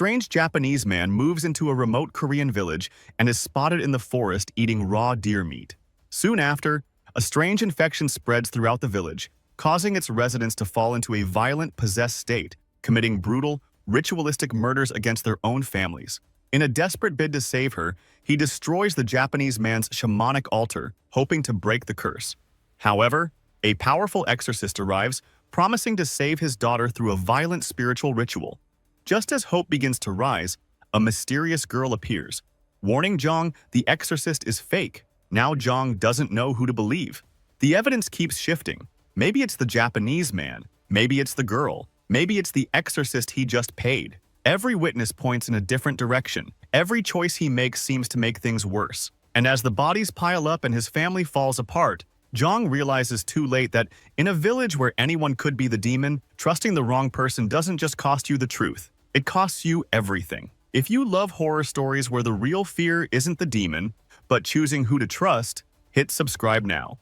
strange Japanese man moves into a remote Korean village and is spotted in the forest eating raw deer meat. Soon after, a strange infection spreads throughout the village, causing its residents to fall into a violent, possessed state, committing brutal, ritualistic murders against their own families. In a desperate bid to save her, he destroys the Japanese man's shamanic altar, hoping to break the curse. However, a powerful exorcist arrives, promising to save his daughter through a violent spiritual ritual. Just as hope begins to rise, a mysterious girl appears, warning Jong the exorcist is fake. Now Jong doesn't know who to believe. The evidence keeps shifting. Maybe it's the Japanese man, maybe it's the girl, maybe it's the exorcist he just paid. Every witness points in a different direction. Every choice he makes seems to make things worse. And as the bodies pile up and his family falls apart, Jong realizes too late that in a village where anyone could be the demon, trusting the wrong person doesn't just cost you the truth. It costs you everything. If you love horror stories where the real fear isn't the demon, but choosing who to trust, hit subscribe now.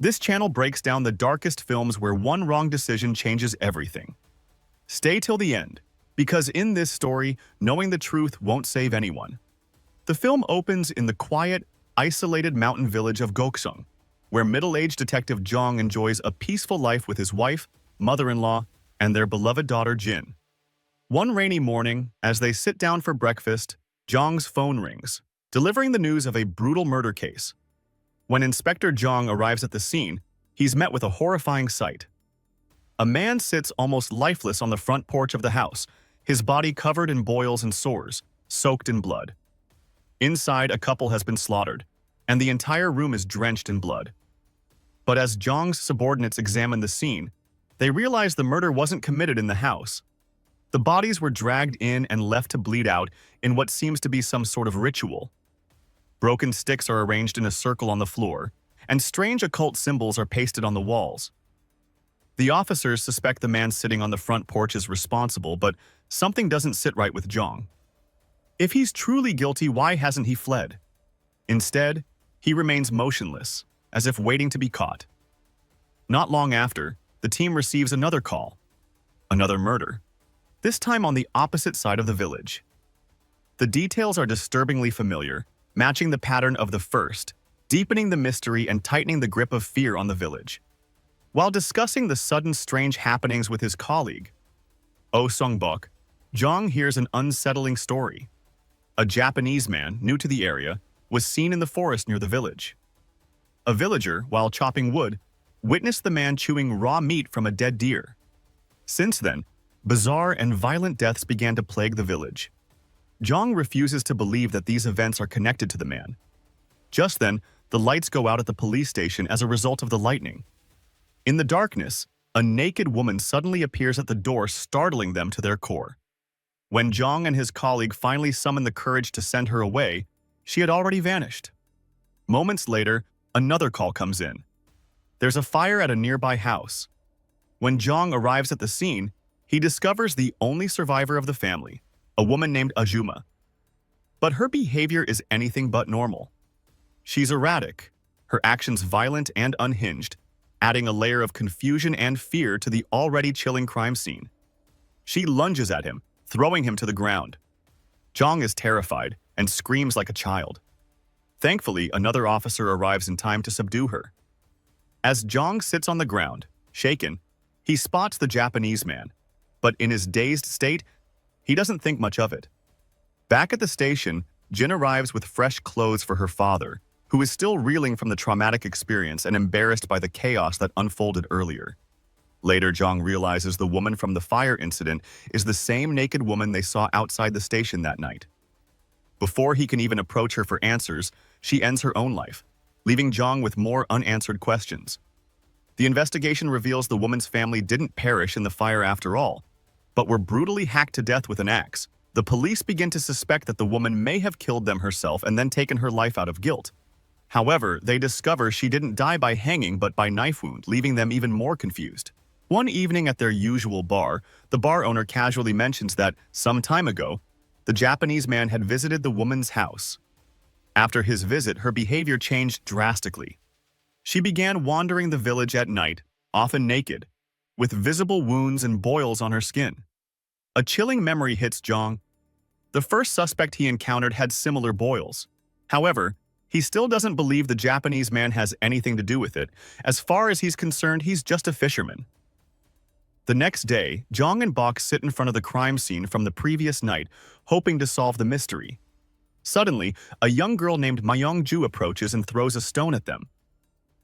This channel breaks down the darkest films where one wrong decision changes everything. Stay till the end, because in this story, knowing the truth won't save anyone. The film opens in the quiet, isolated mountain village of Goksung, where middle-aged detective Jong enjoys a peaceful life with his wife, mother-in-law, and their beloved daughter Jin. One rainy morning, as they sit down for breakfast, Jong's phone rings, delivering the news of a brutal murder case. When Inspector Jong arrives at the scene, he's met with a horrifying sight. A man sits almost lifeless on the front porch of the house, his body covered in boils and sores, soaked in blood. Inside, a couple has been slaughtered, and the entire room is drenched in blood. But as Jong's subordinates examine the scene, they realize the murder wasn't committed in the house. The bodies were dragged in and left to bleed out in what seems to be some sort of ritual. Broken sticks are arranged in a circle on the floor, and strange occult symbols are pasted on the walls. The officers suspect the man sitting on the front porch is responsible, but something doesn't sit right with Jong. If he's truly guilty, why hasn't he fled? Instead, he remains motionless, as if waiting to be caught. Not long after, the team receives another call. Another murder. This time on the opposite side of the village. The details are disturbingly familiar, matching the pattern of the first, deepening the mystery and tightening the grip of fear on the village. While discussing the sudden strange happenings with his colleague, Oh Sung-bok, Jong hears an unsettling story. A Japanese man, new to the area, was seen in the forest near the village. A villager, while chopping wood, witnessed the man chewing raw meat from a dead deer. Since then, bizarre and violent deaths began to plague the village. Jong refuses to believe that these events are connected to the man. Just then, the lights go out at the police station as a result of the lightning. In the darkness, a naked woman suddenly appears at the door, startling them to their core. When Jong and his colleague finally summon the courage to send her away, she had already vanished. Moments later, another call comes in. There's a fire at a nearby house. When Jong arrives at the scene, he discovers the only survivor of the family, a woman named Ajuma. But her behavior is anything but normal. She's erratic, her actions violent and unhinged, adding a layer of confusion and fear to the already chilling crime scene. She lunges at him, throwing him to the ground. Jong is terrified and screams like a child. Thankfully, another officer arrives in time to subdue her. As Jong sits on the ground, shaken, he spots the Japanese man, but in his dazed state, he doesn't think much of it. Back at the station, Jin arrives with fresh clothes for her father, who is still reeling from the traumatic experience and embarrassed by the chaos that unfolded earlier. Later, Jong realizes the woman from the fire incident is the same naked woman they saw outside the station that night. Before he can even approach her for answers, she ends her own life, leaving Jong with more unanswered questions. The investigation reveals the woman's family didn't perish in the fire after all, but were brutally hacked to death with an axe. The police begin to suspect that the woman may have killed them herself and then taken her life out of guilt. However, they discover she didn't die by hanging but by knife wound, leaving them even more confused. One evening at their usual bar, the bar owner casually mentions that, some time ago, the Japanese man had visited the woman's house. After his visit, her behavior changed drastically. She began wandering the village at night, often naked, with visible wounds and boils on her skin. A chilling memory hits Jong. The first suspect he encountered had similar boils. However, he still doesn't believe the Japanese man has anything to do with it. As far as he's concerned, he's just a fisherman. The next day, Jong and Bok sit in front of the crime scene from the previous night, hoping to solve the mystery. Suddenly, a young girl named Myung-ju approaches and throws a stone at them.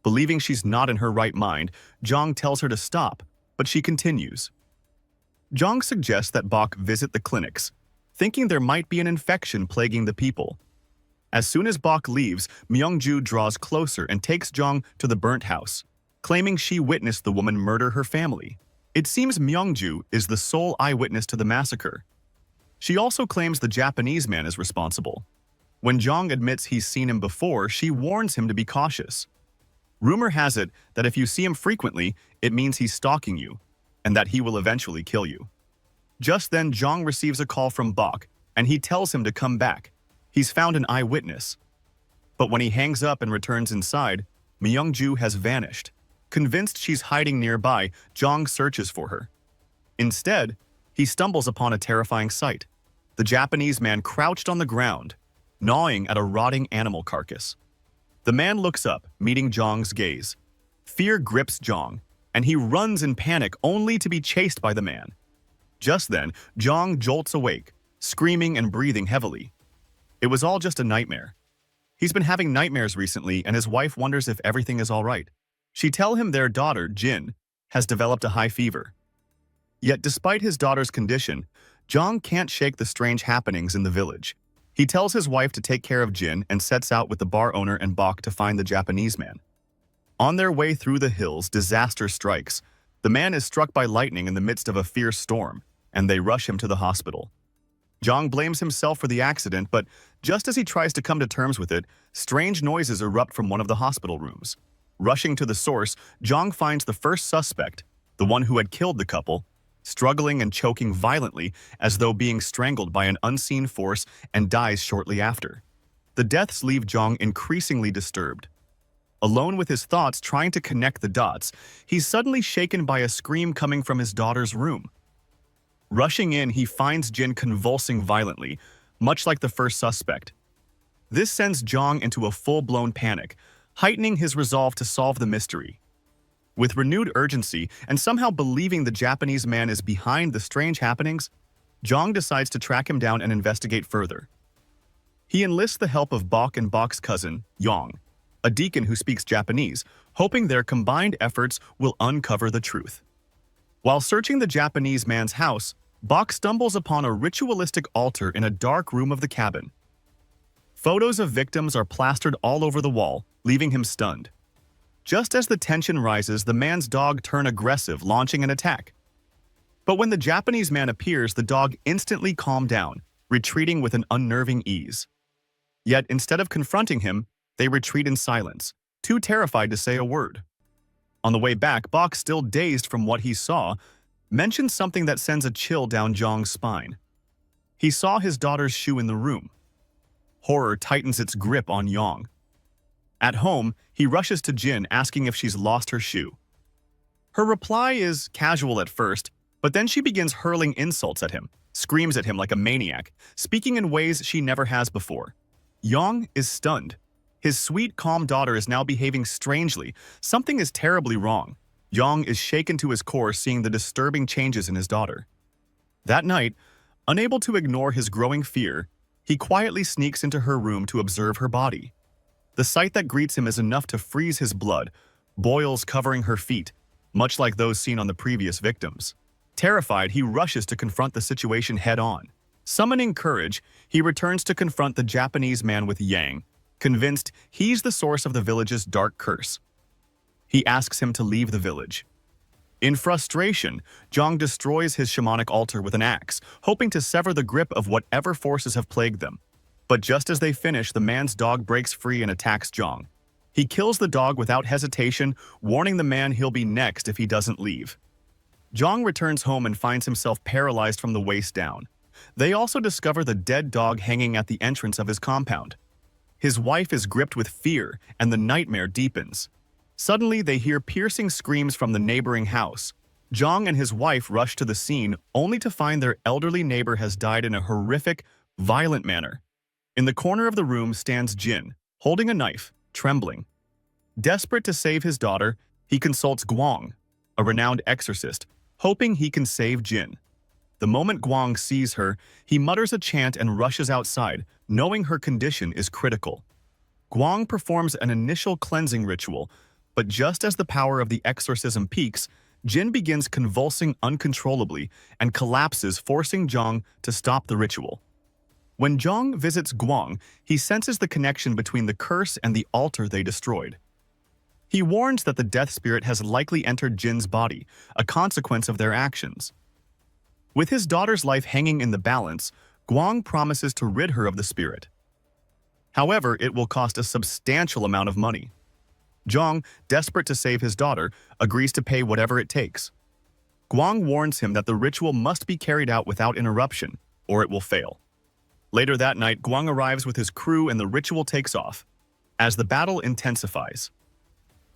Believing she's not in her right mind, Jong tells her to stop, but she continues. Jong suggests that Bok visit the clinics, thinking there might be an infection plaguing the people. As soon as Bok leaves, Myung-ju draws closer and takes Jong to the burnt house, claiming she witnessed the woman murder her family. It seems Myung-ju is the sole eyewitness to the massacre. She also claims the Japanese man is responsible. When Jong admits he's seen him before, she warns him to be cautious. Rumor has it that if you see him frequently, it means he's stalking you, and that he will eventually kill you. Just then, Jong receives a call from Bok, and he tells him to come back. He's found an eyewitness. But when he hangs up and returns inside, Myung-ju has vanished. Convinced she's hiding nearby, Jong searches for her. Instead, he stumbles upon a terrifying sight. The Japanese man crouched on the ground, gnawing at a rotting animal carcass. The man looks up, meeting Jong's gaze. Fear grips Jong, and he runs in panic only to be chased by the man. Just then, Jong jolts awake, screaming and breathing heavily. It was all just a nightmare. He's been having nightmares recently, and his wife wonders if everything is all right. She tells him their daughter, Jin, has developed a high fever. Yet despite his daughter's condition, Jong can't shake the strange happenings in the village. He tells his wife to take care of Jin and sets out with the bar owner and Bok to find the Japanese man. On their way through the hills, disaster strikes. The man is struck by lightning in the midst of a fierce storm, and they rush him to the hospital. Jong blames himself for the accident, but just as he tries to come to terms with it, strange noises erupt from one of the hospital rooms. Rushing to the source, Jong finds the first suspect, the one who had killed the couple, struggling and choking violently as though being strangled by an unseen force, and dies shortly after. The deaths leave Jong increasingly disturbed. Alone with his thoughts trying to connect the dots, he's suddenly shaken by a scream coming from his daughter's room. Rushing in, he finds Jin convulsing violently, much like the first suspect. This sends Jong into a full-blown panic, heightening his resolve to solve the mystery. With renewed urgency and somehow believing the Japanese man is behind the strange happenings, Jong decides to track him down and investigate further. He enlists the help of Bok and Bok's cousin, Yong, a deacon who speaks Japanese, hoping their combined efforts will uncover the truth. While searching the Japanese man's house, Bok stumbles upon a ritualistic altar in a dark room of the cabin. Photos of victims are plastered all over the wall, leaving him stunned. Just as the tension rises, the man's dog turns aggressive, launching an attack. But when the Japanese man appears, the dog instantly calms down, retreating with an unnerving ease. Yet instead of confronting him, they retreat in silence, too terrified to say a word. On the way back, Bok, still dazed from what he saw, mentions something that sends a chill down Jong's spine. He saw his daughter's shoe in the room. Horror tightens its grip on Yong. At home, he rushes to Jin, asking if she's lost her shoe. Her reply is casual at first, but then she begins hurling insults at him, screams at him like a maniac, speaking in ways she never has before. Yong is stunned. His sweet, calm daughter is now behaving strangely. Something is terribly wrong. Yong is shaken to his core, seeing the disturbing changes in his daughter. That night, unable to ignore his growing fear, he quietly sneaks into her room to observe her body. The sight that greets him is enough to freeze his blood, boils covering her feet, much like those seen on the previous victims. Terrified, he rushes to confront the situation head-on. Summoning courage, he returns to confront the Japanese man with Yang, convinced he's the source of the village's dark curse. He asks him to leave the village. In frustration, Jong destroys his shamanic altar with an axe, hoping to sever the grip of whatever forces have plagued them. But just as they finish, the man's dog breaks free and attacks Jong. He kills the dog without hesitation, warning the man he'll be next if he doesn't leave. Jong returns home and finds himself paralyzed from the waist down. They also discover the dead dog hanging at the entrance of his compound. His wife is gripped with fear, and the nightmare deepens. Suddenly, they hear piercing screams from the neighboring house. Jong and his wife rush to the scene, only to find their elderly neighbor has died in a horrific, violent manner. In the corner of the room stands Jin, holding a knife, trembling. Desperate to save his daughter, he consults Guang, a renowned exorcist, hoping he can save Jin. The moment Guang sees her, he mutters a chant and rushes outside, knowing her condition is critical. Guang performs an initial cleansing ritual, but just as the power of the exorcism peaks, Jin begins convulsing uncontrollably and collapses, forcing Zhang to stop the ritual. When Zhang visits Guang, he senses the connection between the curse and the altar they destroyed. He warns that the death spirit has likely entered Jin's body, a consequence of their actions. With his daughter's life hanging in the balance, Guang promises to rid her of the spirit. However, it will cost a substantial amount of money. Zhang, desperate to save his daughter, agrees to pay whatever it takes. Guang warns him that the ritual must be carried out without interruption, or it will fail. Later that night, Guang arrives with his crew and the ritual takes off. As the battle intensifies,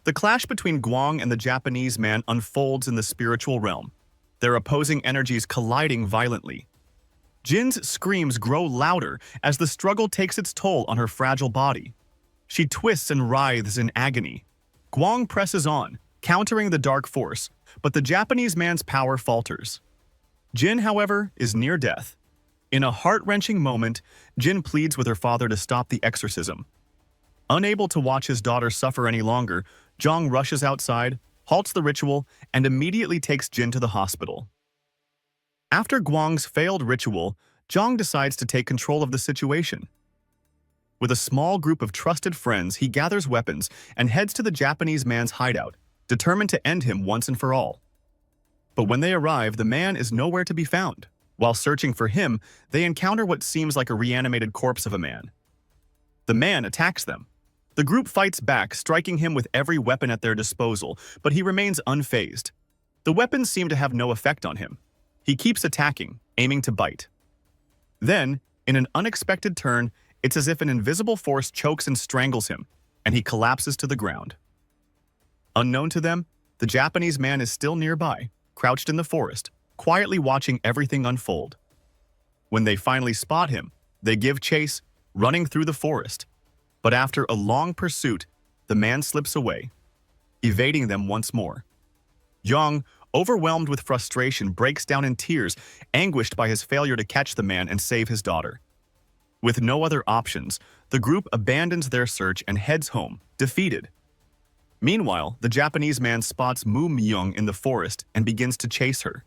the clash between Guang and the Japanese man unfolds in the spiritual realm, their opposing energies colliding violently. Jin's screams grow louder as the struggle takes its toll on her fragile body. She twists and writhes in agony. Guang presses on, countering the dark force, but the Japanese man's power falters. Jin, however, is near death. In a heart-wrenching moment, Jin pleads with her father to stop the exorcism. Unable to watch his daughter suffer any longer, Zhang rushes outside, halts the ritual, and immediately takes Jin to the hospital. After Guang's failed ritual, Zhang decides to take control of the situation. With a small group of trusted friends, he gathers weapons and heads to the Japanese man's hideout, determined to end him once and for all. But when they arrive, the man is nowhere to be found. While searching for him, they encounter what seems like a reanimated corpse of a man. The man attacks them. The group fights back, striking him with every weapon at their disposal, but he remains unfazed. The weapons seem to have no effect on him. He keeps attacking, aiming to bite. Then, in an unexpected turn, it's as if an invisible force chokes and strangles him, and he collapses to the ground. Unknown to them, the Japanese man is still nearby, crouched in the forest, quietly watching everything unfold. When they finally spot him, they give chase, running through the forest. But after a long pursuit, the man slips away, evading them once more. Yang, overwhelmed with frustration, breaks down in tears, anguished by his failure to catch the man and save his daughter. With no other options, the group abandons their search and heads home, defeated. Meanwhile, the Japanese man spots Mu Myung in the forest and begins to chase her.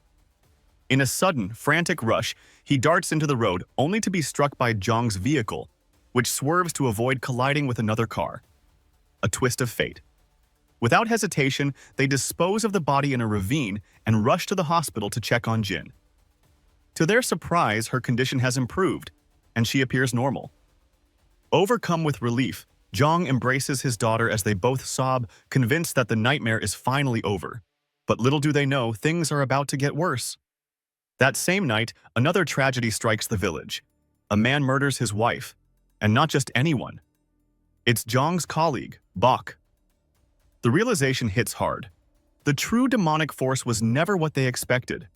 In a sudden, frantic rush, he darts into the road only to be struck by Zhang's vehicle, which swerves to avoid colliding with another car. A twist of fate. Without hesitation, they dispose of the body in a ravine and rush to the hospital to check on Jin. To their surprise, her condition has improved, and she appears normal. Overcome with relief, Zhang embraces his daughter as they both sob, convinced that the nightmare is finally over. But little do they know, things are about to get worse. That same night, another tragedy strikes the village. A man murders his wife, and not just anyone. It's Zhang's colleague, Bok. The realization hits hard. The true demonic force was never what they expected.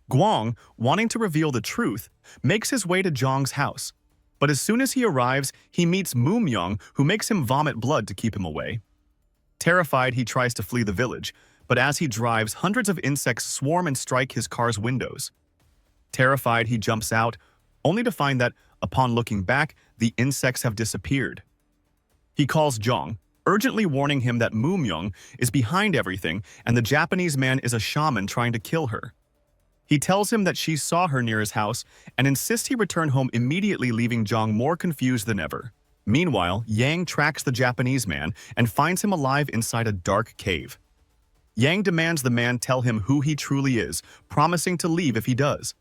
Guang, wanting to reveal the truth, makes his way to Zhang's house. But as soon as he arrives, he meets Mu Myung, who makes him vomit blood to keep him away. Terrified, he tries to flee the village, but as he drives, hundreds of insects swarm and strike his car's windows. Terrified, he jumps out, only to find that, upon looking back, the insects have disappeared. He calls Zhang, urgently warning him that Mu Myung is behind everything and the Japanese man is a shaman trying to kill her. He tells him that she saw her near his house and insists he return home immediately, leaving Zhang more confused than ever. Meanwhile, Yang tracks the Japanese man and finds him alive inside a dark cave. Yang demands the man tell him who he truly is, promising to leave if he does.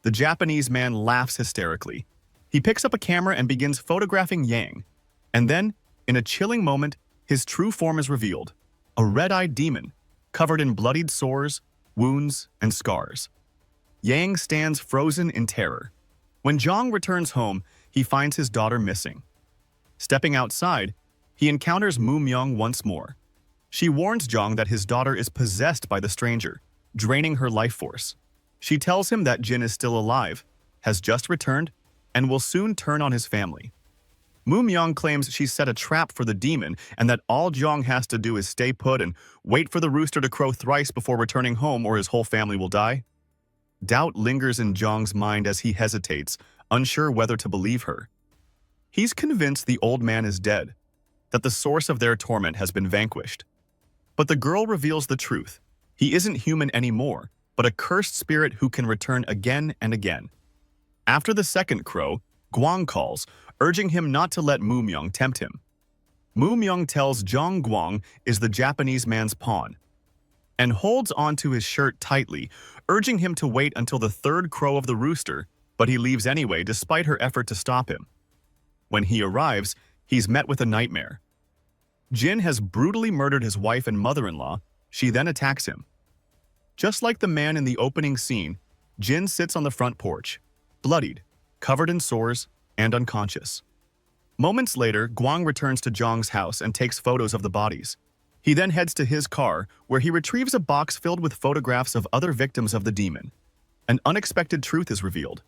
The Japanese man laughs hysterically. He picks up a camera and begins photographing Yang. And then, in a chilling moment, his true form is revealed. A red-eyed demon, covered in bloodied sores, wounds, and scars. Yang stands frozen in terror. When Zhang returns home, he finds his daughter missing. Stepping outside, he encounters Mu Myung once more. She warns Zhang that his daughter is possessed by the stranger, draining her life force. She tells him that Jin is still alive, has just returned, and will soon turn on his family. Myung claims she set a trap for the demon and that all Jong has to do is stay put and wait for the rooster to crow thrice before returning home or his whole family will die. Doubt lingers in Jong's mind as he hesitates, unsure whether to believe her. He's convinced the old man is dead, that the source of their torment has been vanquished. But the girl reveals the truth. He isn't human anymore, but a cursed spirit who can return again and again. After the second crow, Gwang calls, urging him not to let Myung tempt him. Myung tells Jong Gwang is the Japanese man's pawn, and holds onto his shirt tightly, urging him to wait until the third crow of the rooster, but he leaves anyway despite her effort to stop him. When he arrives, he's met with a nightmare. Jin has brutally murdered his wife and mother-in-law. She then attacks him. Just like the man in the opening scene, Jin sits on the front porch, bloodied, covered in sores, and unconscious. Moments later, Gwang returns to Jong's house and takes photos of the bodies. He then heads to his car, where he retrieves a box filled with photographs of other victims of the demon. An unexpected truth is revealed.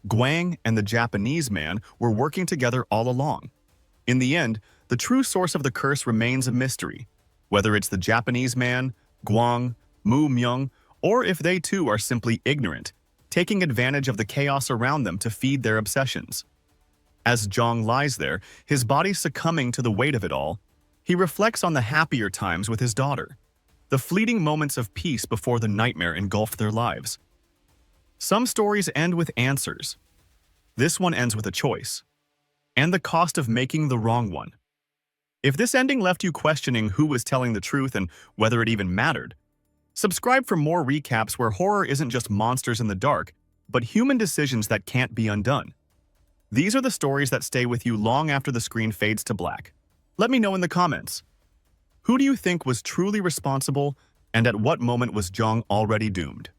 Gwang and the Japanese man were working together all along. In the end, the true source of the curse remains a mystery, whether it's the Japanese man, Gwang, Myung, or if they too are simply ignorant, taking advantage of the chaos around them to feed their obsessions. As Jong lies there, his body succumbing to the weight of it all, he reflects on the happier times with his daughter, the fleeting moments of peace before the nightmare engulfed their lives. Some stories end with answers. This one ends with a choice, and the cost of making the wrong one. If this ending left you questioning who was telling the truth and whether it even mattered, subscribe for more recaps where horror isn't just monsters in the dark, but human decisions that can't be undone. These are the stories that stay with you long after the screen fades to black. Let me know in the comments. Who do you think was truly responsible, and at what moment was Jong already doomed?